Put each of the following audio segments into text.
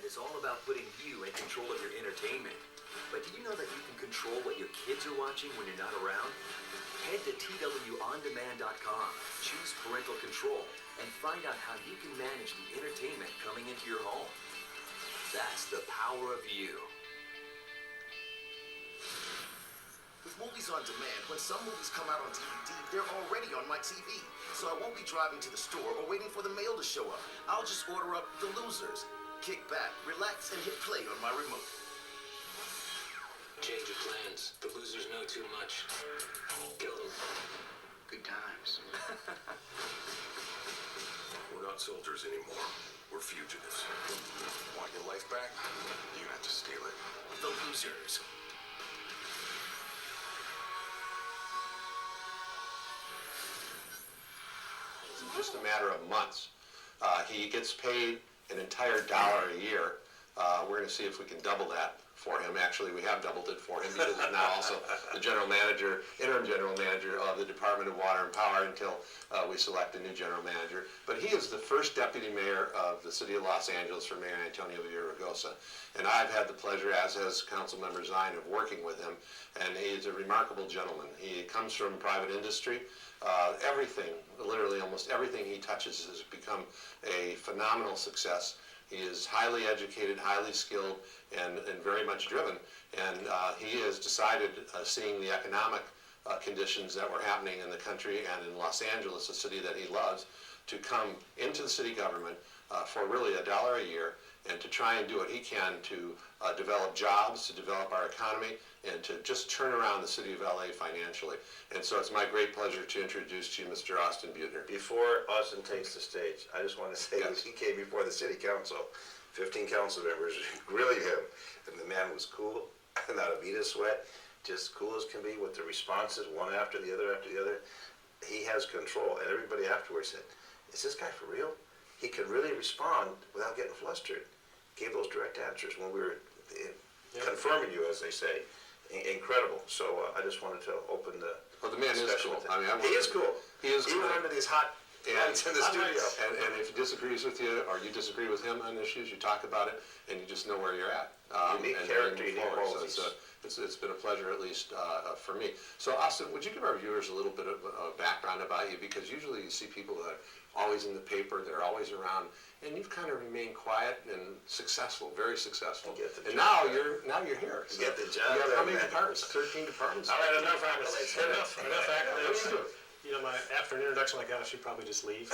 is all about putting you in control of your entertainment. But did you know that you can control what your kids are watching when you're not around? Head to twondemand.com, choose parental control, and find out how you can manage the entertainment coming into your home. That's the power of you. With movies on demand, when some movies come out on DVD, they're already on my TV. So I won't be driving to the store or waiting for the mail to show up. I'll just order up The Losers, kick back, relax, and hit play on my remote. Change of plans. The Losers know too much. Kill them. Good times. We're not soldiers anymore. We're fugitives. Want your life back? You have to steal it. The Losers. Just a matter of months. He gets paid an entire $1 a year. We're going to see if we can double that for him. Actually, we have doubled it for him because he's now also the interim general manager of the Department of Water and Power until we select a new general manager. But he is the first deputy mayor of the city of Los Angeles for Mayor Antonio Villaraigosa. And I've had the pleasure, as has Councilmember Zine, of working with him. And he is a remarkable gentleman. He comes from private industry. Everything, literally almost everything he touches has become a phenomenal success. He is highly educated, highly skilled, and very much driven. And he has decided, seeing the economic conditions that were happening in the country and in Los Angeles, a city that he loves, to come into the city government for really $1 a year and to try and do what he can to develop jobs, to develop our economy, and to just turn around the city of LA financially. And so it's my great pleasure to introduce to you Mr. Austin Buettner. Before Austin takes the stage, I just want to say that he came before the city council, 15 council members grilling him, and the man was cool, not a bead of sweat, just cool as can be with the responses, one after the other after the other. He has control, and everybody afterwards said, is this guy for real? He can really respond without getting flustered. Gave those direct answers when we were confirming you, as they say. Incredible. So I just wanted to open the. Well, the man is cool. I mean, he is cool. He is cool. Even under these hot lights in the studio. And if he disagrees with you, or you disagree with him on issues, you talk about it, and you just know where you're at. Unique character, unique qualities. So it's been a pleasure, at least for me. So Austin, would you give our viewers a little bit of background about you? Because usually you see people that are always in the paper, they're always around, and you've kind of remained quiet and successful, very successful. And now you're here. So you get the job. You have how many departments? 13 departments. All right, enough accolades. Enough accolades. You know, after an introduction like that, I should probably just leave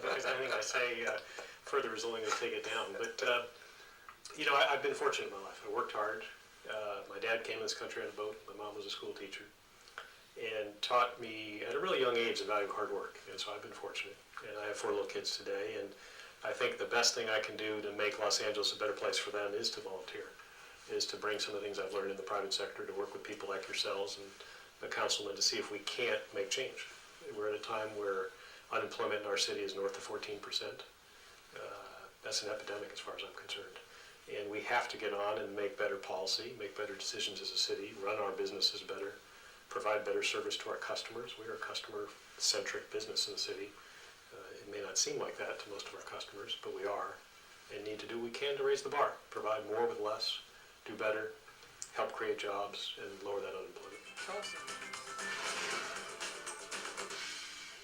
because anything I say further is only going to take it down. But you know, I've been fortunate in my life. I worked hard. My dad came to this country on a boat. My mom was a school teacher and taught me at a really young age the value of hard work. And so I've been fortunate. And I have 4 little kids today. And I think the best thing I can do to make Los Angeles a better place for them is to volunteer, is to bring some of the things I've learned in the private sector to work with people like yourselves and the councilmen to see if we can't make change. We're at a time where unemployment in our city is north of 14%. That's an epidemic as far as I'm concerned. And we have to get on and make better policy, make better decisions as a city, run our businesses better, provide better service to our customers. We are a customer-centric business in the city. It may not seem like that to most of our customers, but we are, and need to do what we can to raise the bar, provide more with less, do better, help create jobs, and lower that unemployment. Awesome.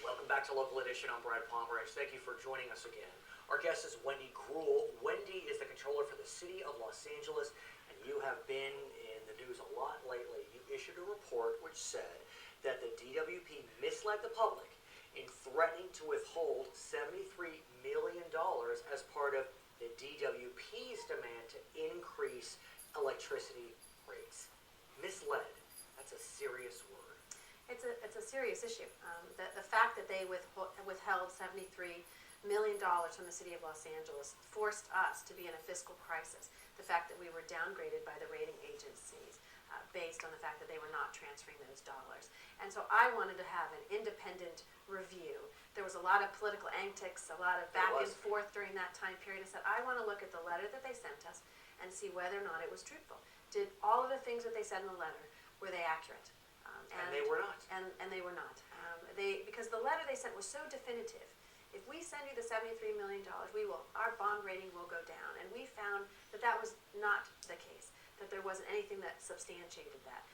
Welcome back to Local Edition. I'm Brad Pomeranz. Thank you for joining us again. Our guest is Wendy Gruhl. Wendy is the controller for the city of Los Angeles, and you have been in the news a lot lately. You issued a report which said that the DWP misled the public in threatening to withhold $73 million as part of the DWP's demand to increase electricity rates. Misled. That's a serious word. It's a serious issue. The fact that they withheld $73 million from the city of Los Angeles forced us to be in a fiscal crisis. The fact that we were downgraded by the rating agencies based on the fact that they were not transferring those dollars. And so I wanted to have an independent review. There was a lot of political antics, a lot of back and forth during that time period. I said, I want to look at the letter that they sent us and see whether or not it was truthful. Did all of the things that they said in the letter, were they accurate? And they were not. And they were not. Because the letter they sent was so definitive. If we send you the $73 million, our bond rating will go down. And we found that was not the case, that there wasn't anything that substantiated that.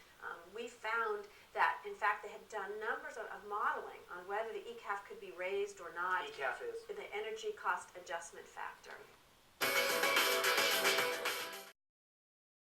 We found that, in fact, they had done numbers of modeling on whether the ECAF could be raised or not. ECAF is? The energy cost adjustment factor.